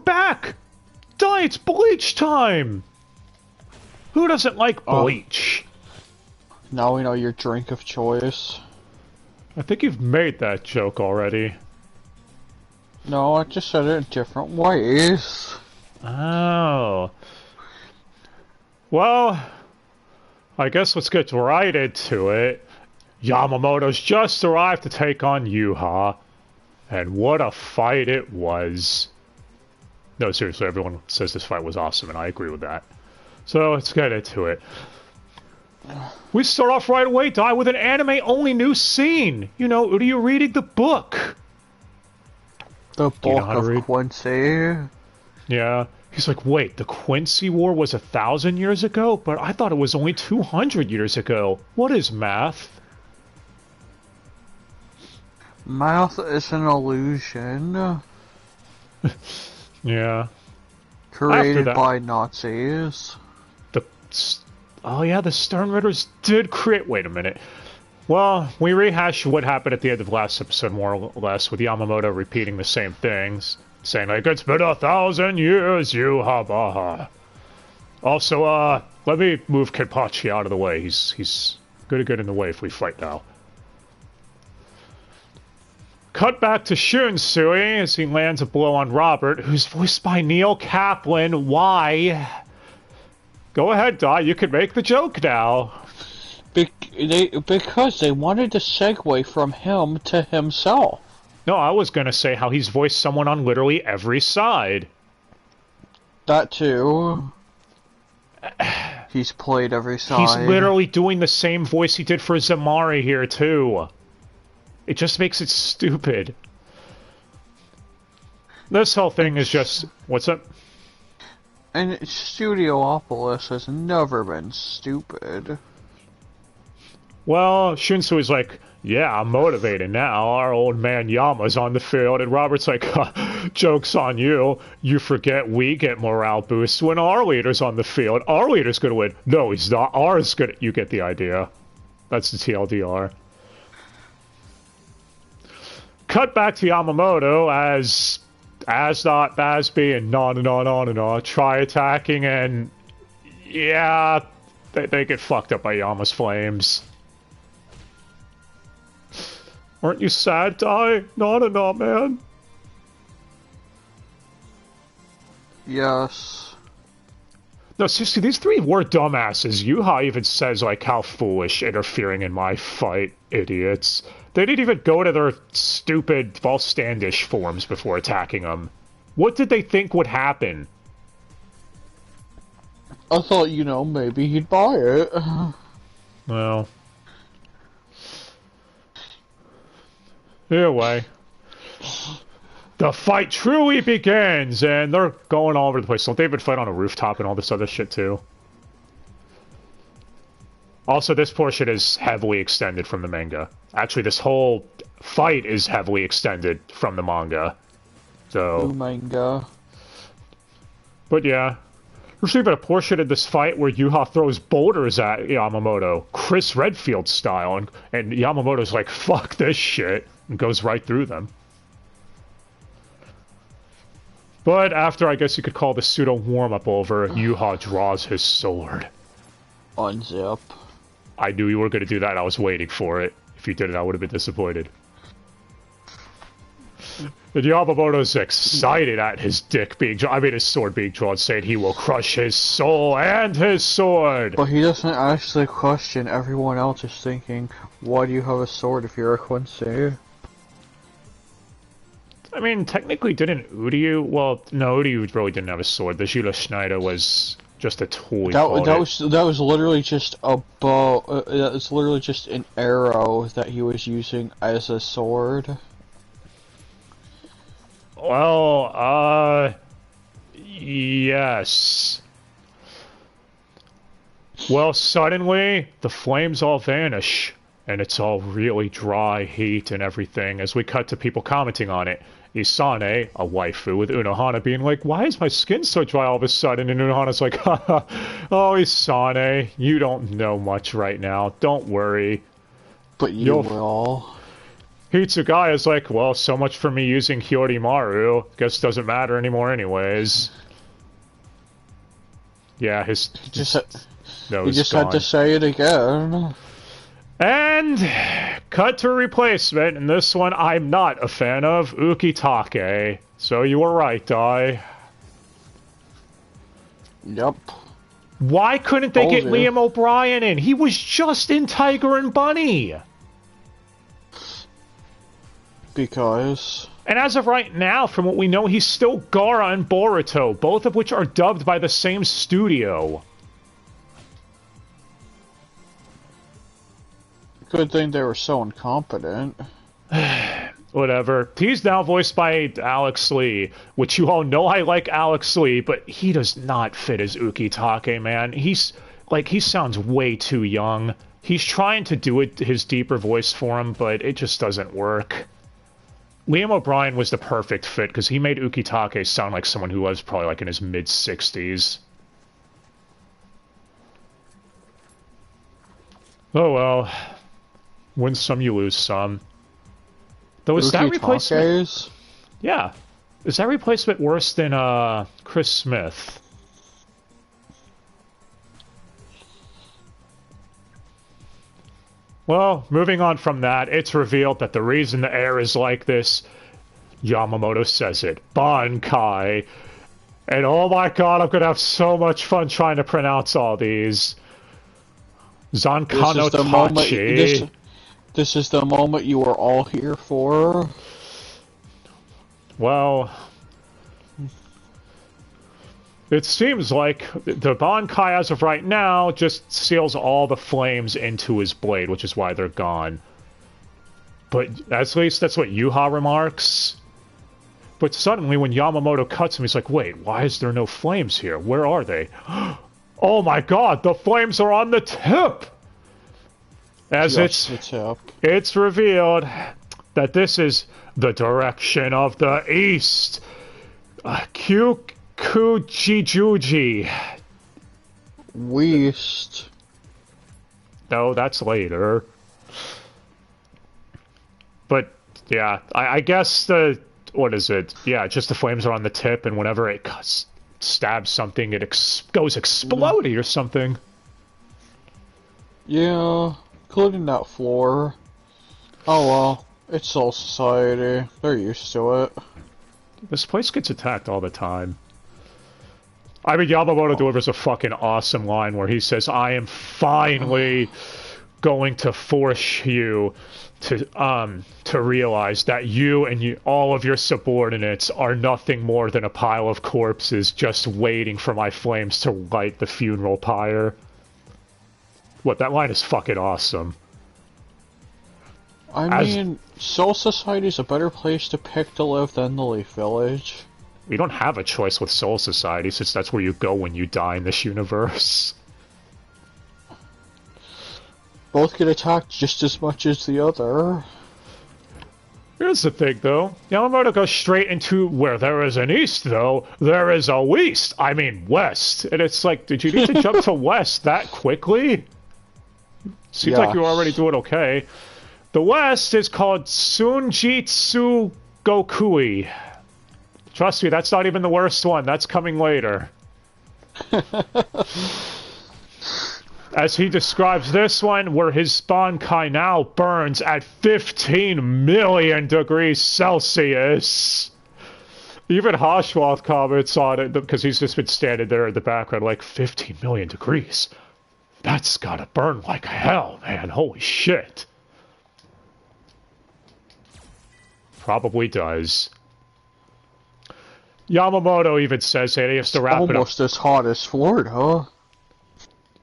back! Die, it's Bleach time! Who doesn't like Bleach? Now we know your drink of choice. I think you've made that joke already. No, I just said it in different ways. Oh. Well, I guess let's get right into it. Yamamoto's just arrived to take on Yhwach. And what a fight it was. No, seriously, everyone says this fight was awesome, and I agree with that. So, let's get into it. We start off right away, Dai, with an anime-only new scene. You know, Uryu reading the book. The book of Quincy. Yeah. He's like, wait, the Quincy War was 1,000 years ago? But I thought it was only 200 years ago. What is math? Math is an illusion. Yeah. Created by Nazis. Oh yeah, the Stern Ridders did create... Wait a minute. Well, we rehashed what happened at the end of last episode, more or less, with Yamamoto repeating the same things. Saying, like, it's been 1,000 years, Yhwach. Also, let me move Kenpachi out of the way. He's gonna get in the way if we fight now. Cut back to Shunsui as he lands a blow on Robert, who's voiced by Neil Kaplan. Why? Go ahead, Dai. You can make the joke now. Because they wanted to segue from him to himself. No, I was gonna say how he's voiced someone on literally every side. That too. He's played every side. He's literally doing the same voice he did for Zamari here, too. It just makes it stupid. This whole thing is just... What's up? And Studiopolis has never been stupid. Well, Shinsui's like, yeah, I'm motivated now. Our old man Yama's on the field. And Robert's like, joke's on you. You forget we get morale boosts when our leader's on the field. Our leader's gonna win. No, he's not. Ours gonna... You get the idea. That's the TLDR. Cut back to Yamamoto as Asdot, Basby, and on and on try attacking, and yeah, they get fucked up by Yama's flames. Aren't you sad, Dai? No, man. Yes. No, seriously, these three were dumbasses. Yhwach even says, like, how foolish interfering in my fight, idiots. They didn't even go to their stupid false standish forms before attacking them. What did they think would happen? I thought, you know, maybe he'd buy it. Well. Anyway. The fight truly begins, and they're going all over the place. Don't they even fight on a rooftop and all this other shit, too? Also, this portion is heavily extended from the manga. Actually, this whole fight is heavily extended from the manga. So... manga. But yeah. There's even a portion of this fight where Yhwach throws boulders at Yamamoto, Chris Redfield style, and Yamamoto's like, fuck this shit, and goes right through them. But after, I guess you could call the pseudo warm-up over, Yhwach draws his sword. Unzip. I knew you were going to do that, and I was waiting for it. If you didn't, I would have been disappointed. And Yamamoto's excited at his his sword being drawn, saying he will crush his soul and his sword! But he doesn't ask the question everyone else is thinking, why do you have a sword if you're a Quincy? I mean, technically didn't Uryu... Well, no, Uryu really didn't have a sword. The Gila Schneider was just a tool. That was literally just a bow. It's literally just an arrow that he was using as a sword. Well, yes. Well, suddenly, the flames all vanish, and it's all really dry heat and everything, as we cut to people commenting on it. Isane, a waifu, with Unohana being like, why is my skin so dry all of a sudden? And Unohana's like, haha, oh, Isane, you don't know much right now. Don't worry. But you will. Hitsugai is like, well, so much for me using Hyorimaru. Guess it doesn't matter anymore anyways. Yeah, He just gone. had to say it again. And cut to a replacement, and this one I'm not a fan of, Ukitake. So you were right, Dai. Yep. Why couldn't they get Liam O'Brien in? He was just in Tiger and Bunny. Because... And as of right now, from what we know, he's still Gaara and Boruto, both of which are dubbed by the same studio. Good thing they were so incompetent. Whatever. He's now voiced by Alex Lee, which you all know I like Alex Lee, but he does not fit as Ukitake, man. He's, like, he sounds way too young. He's trying to do it, his deeper voice for him, but it just doesn't work. Liam O'Brien was the perfect fit, because he made Ukitake sound like someone who was probably, like, in his mid-60s. Oh, well. Win some, you lose some. Though is that replacement? Yeah. Is that replacement worse than Chris Smith? Well, moving on from that, it's revealed that the reason the air is like this, Yamamoto says it, Bankai. And oh my god, I'm gonna have so much fun trying to pronounce all these. Zankano Tachi. This is the moment you were all here for. Well, it seems like the Bankai as of right now just seals all the flames into his blade, which is why they're gone. But at least that's what Yhwach remarks. But suddenly when Yamamoto cuts him, he's like, wait, why is there no flames here? Where are they? Oh my god, the flames are on the tip! As it's revealed that this is the direction of the east. Kyukujijuji. West. No, that's later. But, yeah, I guess the... What is it? Yeah, just the flames are on the tip, and whenever it stabs something, it goes explodey or something. Yeah... Including that floor. Oh well, it's Soul Society. They're used to it. This place gets attacked all the time. I mean, Yamamoto delivers a fucking awesome line where he says, I am finally going to force you to realize that you and all of your subordinates are nothing more than a pile of corpses just waiting for my flames to light the funeral pyre. What, that line is fucking awesome. I mean, Soul Society's a better place to pick to live than the Leaf Village. We don't have a choice with Soul Society, since that's where you go when you die in this universe. Both get attacked just as much as the other. Here's the thing, though. Yamamoto goes straight into where there is an east, though, there is a west. I mean, west. And it's like, did you need to jump to west that quickly? Seems like you already do it okay. The west is called Sunjitsu Gokui. Trust me, that's not even the worst one. That's coming later. As he describes this one, where his Bankai now burns at 15 million degrees Celsius. Even Yhwach comments on it, because he's just been standing there in the background like, 15 million degrees? That's gotta burn like hell, man. Holy shit. Probably does. Yamamoto even says that he has to wrap it up. Almost as hot as Florida.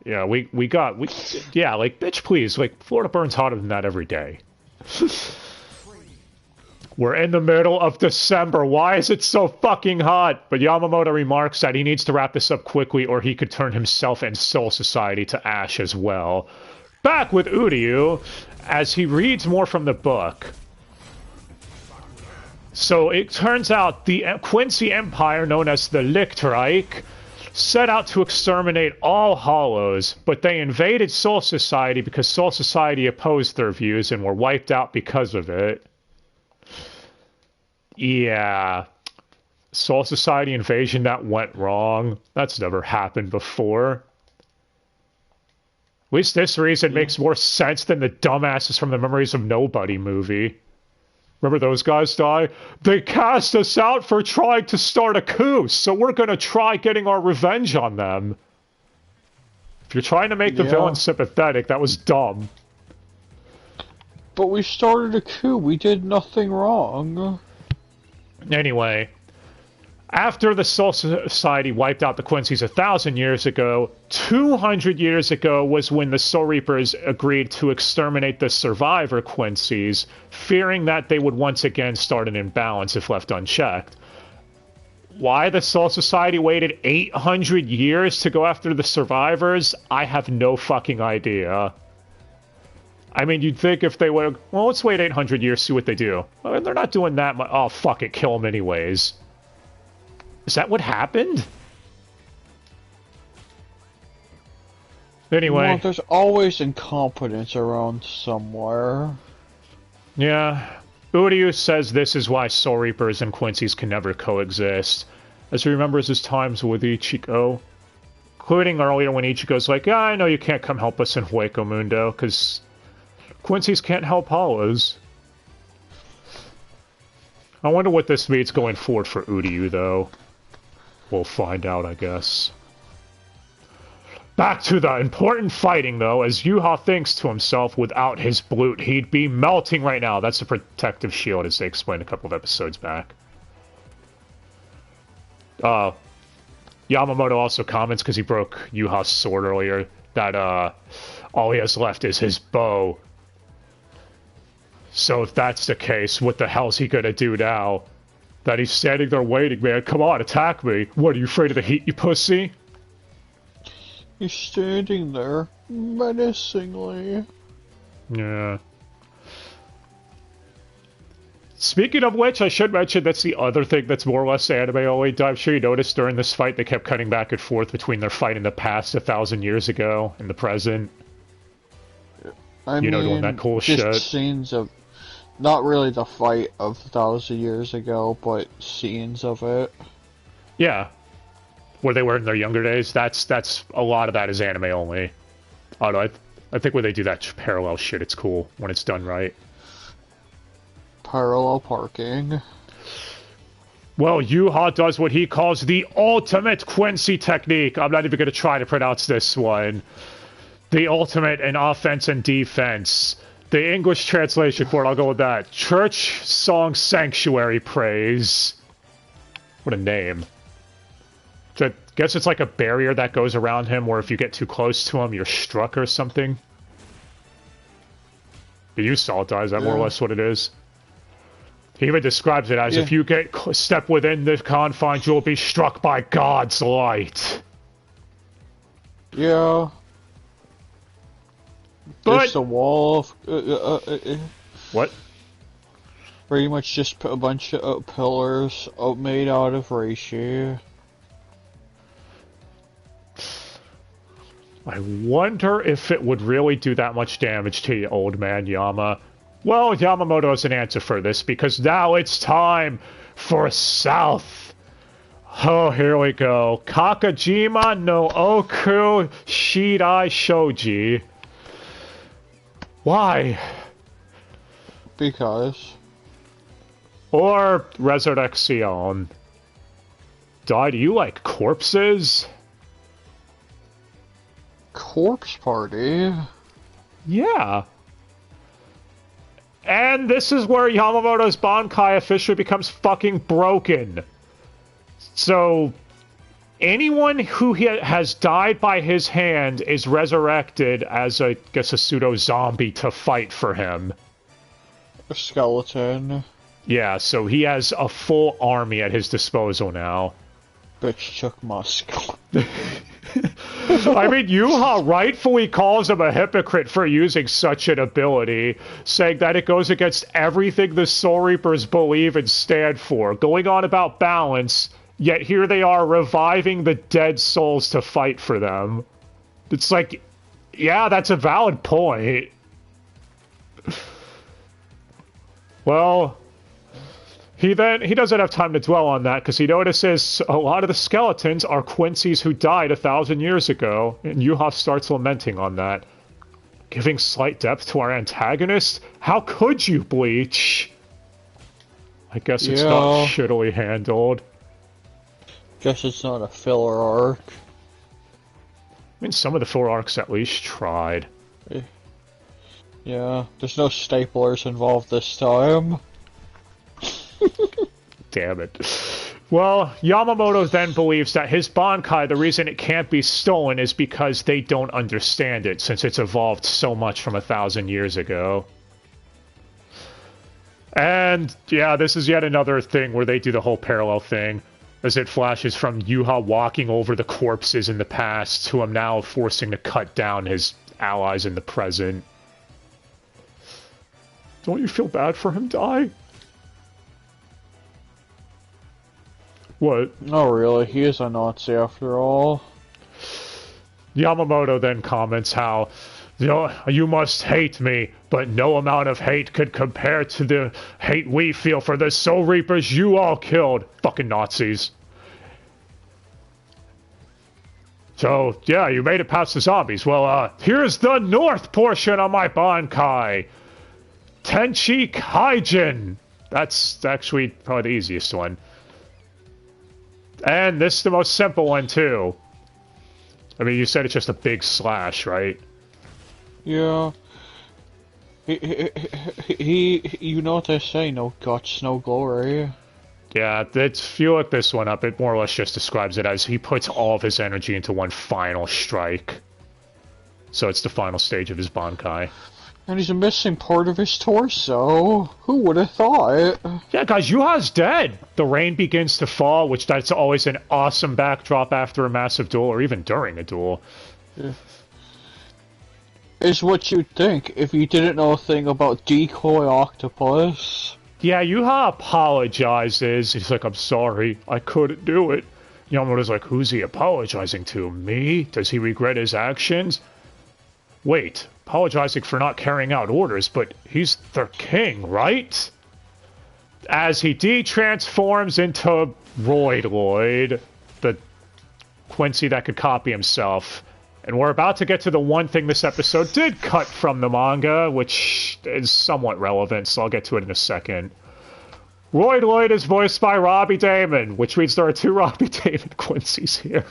Yeah, yeah, like, bitch, please. Like, Florida burns hotter than that every day. We're in the middle of December. Why is it so fucking hot? But Yamamoto remarks that he needs to wrap this up quickly or he could turn himself and Soul Society to ash as well. Back with Uryu, as he reads more from the book. So it turns out the Quincy Empire, known as the Lichtreich, set out to exterminate all Hollows, but they invaded Soul Society because Soul Society opposed their views and were wiped out because of it. Yeah. Soul Society invasion that went wrong. That's never happened before. At least this reason makes more sense than the dumbasses from the Memories of Nobody movie. Remember those guys die? They cast us out for trying to start a coup, so we're gonna try getting our revenge on them. If you're trying to make the villain sympathetic, that was dumb. But we started a coup. We did nothing wrong. Anyway, after the Soul Society wiped out the Quincy's 1,000 years ago, 200 years ago was when the Soul Reapers agreed to exterminate the survivor Quincy's, fearing that they would once again start an imbalance if left unchecked. Why the Soul Society waited 800 years to go after the survivors, I have no fucking idea. I mean, you'd think if they would, well, let's wait 800 years, see what they do. Well, they're not doing that much. Oh, fuck it, kill them anyways. Is that what happened? Anyway. Well, there's always incompetence around somewhere. Yeah. Uryu says this is why Soul Reapers and Quincy's can never coexist, as he remembers his times with Ichigo. Including earlier when Ichigo's like, yeah, I know you can't come help us in Hueco Mundo, because Quincy's can't help Hollows. I wonder what this means going forward for Uryu, though. We'll find out, I guess. Back to the important fighting, though, as Yhwach thinks to himself, without his blute, he'd be melting right now. That's a protective shield, as they explained a couple of episodes back. Yamamoto also comments, because he broke Yhwach's sword earlier, that all he has left is his bow. So if that's the case, what the hell's he gonna do now? That he's standing there waiting, man. Come on, attack me. What, are you afraid of the heat, you pussy? He's standing there, menacingly. Yeah. Speaking of which, I should mention that's the other thing that's more or less anime only. I'm sure you noticed during this fight they kept cutting back and forth between their fight in the past 1,000 years ago and the present. I mean, doing that cool shit. Scenes of, not really the fight of 1,000 years ago, but scenes of it. Yeah. Where they were in their younger days. That's a lot of that is anime only. Oh no, I think when they do that parallel shit, it's cool when it's done right. Parallel parking. Well, Yhwach does what he calls the ultimate Quincy technique. I'm not even going to try to pronounce this one. The ultimate in offense and defense. The English translation for it, I'll go with that. Church Song Sanctuary Praise. What a name. I guess it's like a barrier that goes around him where if you get too close to him, you're struck or something. You saw it, is that more or less what it is? He even describes it as if you step within the confines, you'll be struck by God's light. Yeah. But it's a wall of... what? Pretty much just a bunch of pillars made out of reishi. I wonder if it would really do that much damage to you, old man Yama. Well, Yamamoto has an answer for this, because now it's time for South. Oh, here we go. Kakajima no Oku Shidai Shoji. Why? Because. Or Resurrection. Do you like corpses? Corpse party? Yeah. And this is where Yamamoto's Bankai officially becomes fucking broken. So, anyone who has died by his hand is resurrected as, I guess, a pseudo-zombie to fight for him. A skeleton. Yeah, so he has a full army at his disposal now. Bitch took my skull. I mean, Yhwach rightfully calls him a hypocrite for using such an ability, saying that it goes against everything the Soul Reapers believe and stand for, going on about balance, yet here they are reviving the dead souls to fight for them. It's like, yeah, that's a valid point. Well, He doesn't have time to dwell on that because he notices a lot of the skeletons are Quincy's who died 1,000 years ago, and Yhwach starts lamenting on that. Giving slight depth to our antagonist? How could you, Bleach? I guess it's not shittily handled. Guess it's not a filler arc. I mean, some of the filler arcs at least tried. Yeah, there's no staplers involved this time. Damn it. Well, Yamamoto then believes that his Bankai, the reason it can't be stolen is because they don't understand it, since it's evolved so much from 1,000 years ago. And, yeah, this is yet another thing where they do the whole parallel thing, as it flashes from Yhwach walking over the corpses in the past to him now forcing to cut down his allies in the present. Don't you feel bad for him, Dai? What? No, really. He is a Nazi after all. Yamamoto then comments how, you must hate me, but no amount of hate could compare to the hate we feel for the Soul Reapers you all killed. Fucking Nazis. So, yeah, you made it past the zombies. Well, here's the north portion of my Bankai. Tenchi Kaijin. That's actually probably the easiest one. And this is the most simple one, too. I mean, you said it's just a big slash, right? Yeah. You know what they say, no guts, no glory. Yeah, if you look this one up, it more or less just describes it as he puts all of his energy into one final strike. So it's the final stage of his Bankai. And he's missing part of his torso. Who would have thought? Yeah, guys, Yuha's dead. The rain begins to fall, which that's always an awesome backdrop after a massive duel, or even during a duel. Yeah. Is what you'd think if you didn't know a thing about decoy octopus. Yeah, Yhwach apologizes. He's like, I'm sorry, I couldn't do it. Yamamoto's like, who's he apologizing to? Me? Does he regret his actions? Wait, apologizing for not carrying out orders, but he's their king, right? As he de-transforms into Roid Lloyd, the Quincy that could copy himself. And we're about to get to the one thing this episode did cut from the manga, which is somewhat relevant, so I'll get to it in a second. Roid Lloyd is voiced by Robbie Damon, which means there are 2 Robbie Damon Quincy's here.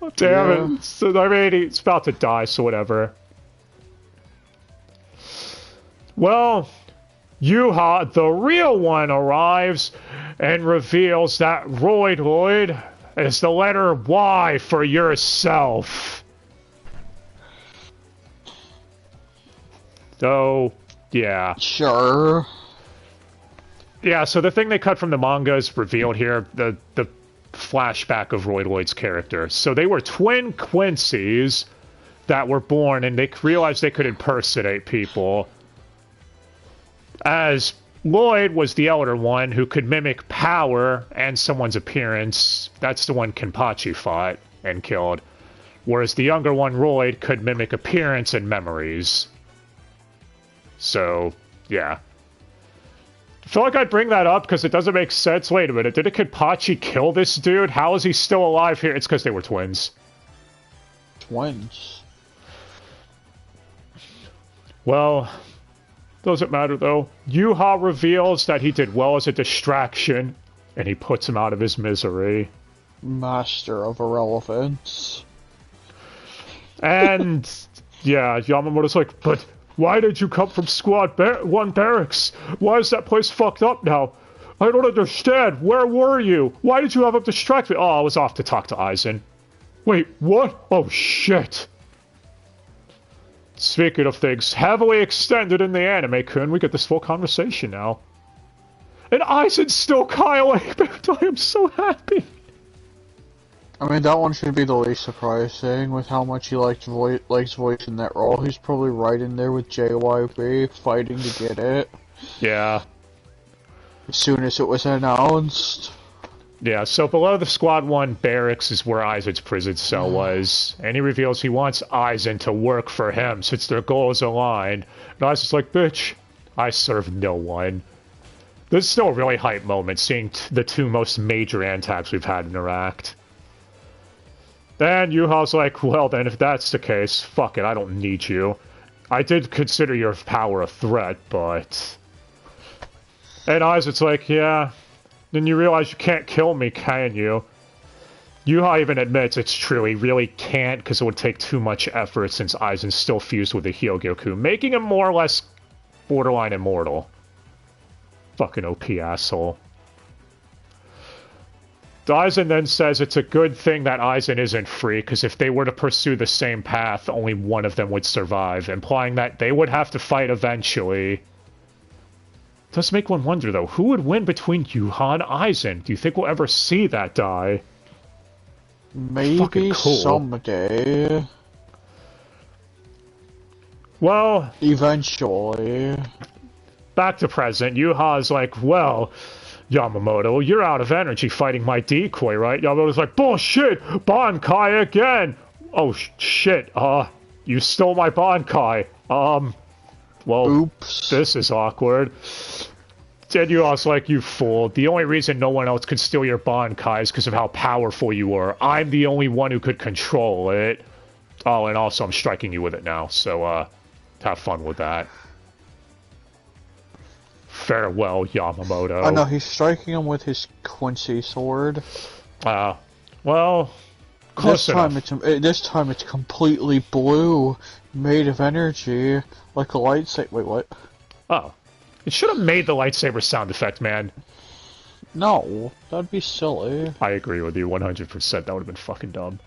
Oh, damn it. So, I mean, he's about to die, so whatever. Well, Yhwach, the real one, arrives and reveals that Roid Lloyd is the letter Y for yourself. So, yeah. Sure. Yeah, so the thing they cut from the manga is revealed here, the flashback of Roid Lloyd's character. So they were twin Quincy's that were born, and they realized they could impersonate people. As Lloyd was the elder one who could mimic power and someone's appearance. That's the one Kenpachi fought and killed. Whereas the younger one, Roid, could mimic appearance and memories. So, yeah. I feel like I'd bring that up because it doesn't make sense. Wait a minute, did a Kenpachi kill this dude? How is he still alive here? It's because they were twins. Twins? Well, doesn't matter though. Yhwach reveals that he did well as a distraction, and he puts him out of his misery. Master of irrelevance. And, yeah, Yamamoto's like, but why did you come from Squad 1 Barracks? Why is that place fucked up now? I don't understand. Where were you? Why did you have him distract me? Oh, I was off to talk to Aizen. Wait, what? Oh, shit. Speaking of things heavily extended in the anime, Kun, we get this full conversation now. And Aizen's still Kyle Abert. I am so happy. I mean, that one should be the least surprising, with how much he likes voicing that role. He's probably right in there with JYP, fighting to get it. Yeah. As soon as it was announced. Yeah, so below the Squad 1 barracks is where Aizen's prison cell was, and he reveals he wants Aizen to work for him since their goals aligned. And Aizen's like, bitch, I serve no one. This is still a really hype moment, seeing the two most major antags we've had interact. Then Yhwach's like, well then, if that's the case, fuck it, I don't need you. I did consider your power a threat, but... And Aizen's like, yeah, then you realize you can't kill me, can you? Yhwach even admits it's true, he really can't because it would take too much effort since Aizen's still fused with the Hyogyoku, making him more or less borderline immortal. Fucking OP asshole. Aizen then says it's a good thing that Aizen isn't free, because if they were to pursue the same path, only one of them would survive, implying that they would have to fight eventually. It does make one wonder, though, who would win between Yhwach and Aizen? Do you think we'll ever see that die? Maybe cool. Someday. Well... Eventually. Back to present, Yhwach's like, well... Yamamoto, you're out of energy fighting my decoy, right? Yamamoto's like, bullshit! Bankai again! Oh, shit, you stole my Bankai. Well, oops. This is awkward. Then Yhwach's like, you fool. The only reason no one else could steal your Bankai is because of how powerful you were. I'm the only one who could control it. Oh, and also I'm striking you with it now, so, have fun with that. Farewell, Yamamoto. Oh no, he's striking him with his Quincy sword. Well, close enough. This time it's completely blue, made of energy, like a lightsaber. Wait, what? Oh. It should have made the lightsaber sound effect, man. No, that'd be silly. I agree with you 100%. That would have been fucking dumb.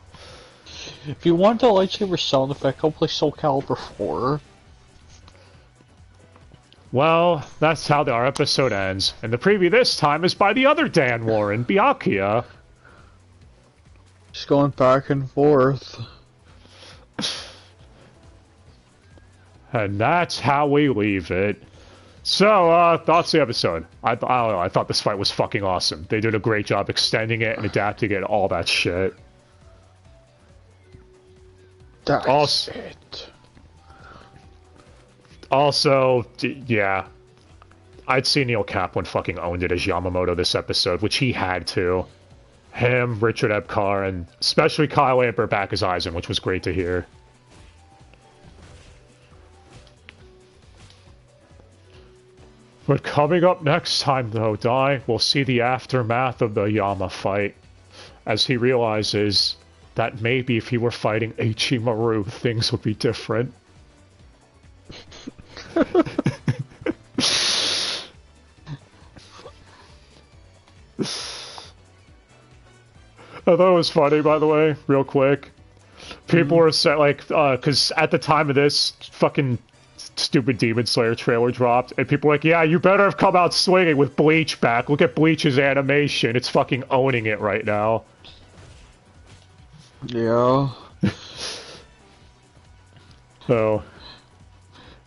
If you want the lightsaber sound effect, go play Soul Calibur 4. Well, that's how our episode ends. And the preview this time is by the other Dan Warren, Byakuya. Just going back and forth. And that's how we leave it. So, thoughts of the episode. I don't know, I thought this fight was fucking awesome. They did a great job extending it and adapting it, all that shit. That's it. Also, yeah, I'd see Neil Kaplan fucking owned it as Yamamoto this episode, which he had to. Him, Richard Epcar, and especially Kyle Amber back as Aizen, which was great to hear. But coming up next time, though, Dai, we'll see the aftermath of the Yama fight, as he realizes that maybe if he were fighting Ichimaru, things would be different. I thought it was funny, by the way, real quick. People were set, like, because at the time of this, fucking stupid Demon Slayer trailer dropped, and people were like, yeah, you better have come out swinging with Bleach back. Look at Bleach's animation. It's fucking owning it right now. Yeah. So...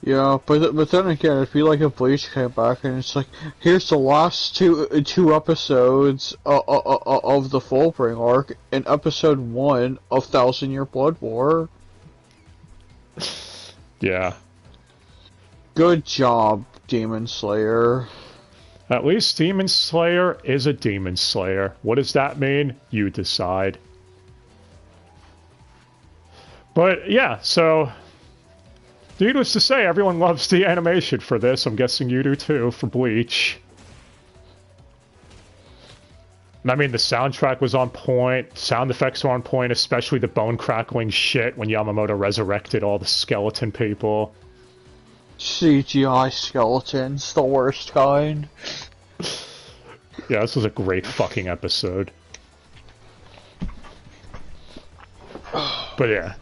Yeah, but then again, it'd be like if Bleach came back and it's like, here's the last two episodes of the Fullbring arc and episode 1 of 1,000 Year Blood War. Yeah. Good job, Demon Slayer. At least Demon Slayer is a Demon Slayer. What does that mean? You decide. But yeah, so... Needless to say, everyone loves the animation for this. I'm guessing you do too, for Bleach. I mean, the soundtrack was on point, sound effects were on point, especially the bone-crackling shit when Yamamoto resurrected all the skeleton people. CGI skeletons, the worst kind. Yeah, this was a great fucking episode. But yeah.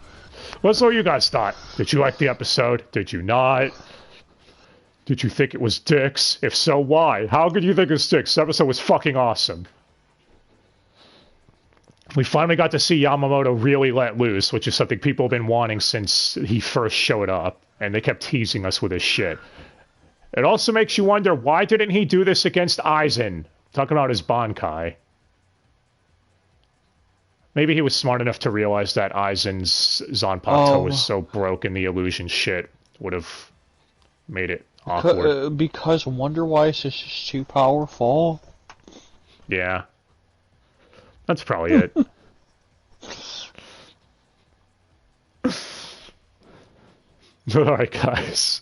Let's know what you guys thought. Did you like the episode? Did you not? Did you think it was dicks? If so, why? How could you think it was dicks? This episode was fucking awesome. We finally got to see Yamamoto really let loose, which is something people have been wanting since he first showed up, and they kept teasing us with his shit. It also makes you wonder, why didn't he do this against Aizen? Talking about his Bankai. Maybe he was smart enough to realize that Aizen's Zanpakuto was so broken the illusion shit would have made it awkward. Because Wonder Wise is just too powerful. Yeah. That's probably it. Alright, guys.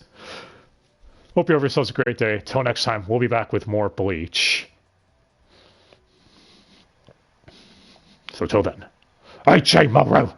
Hope you have yourselves a great day. Till next time, we'll be back with more Bleach. So till then, I Yamamoto.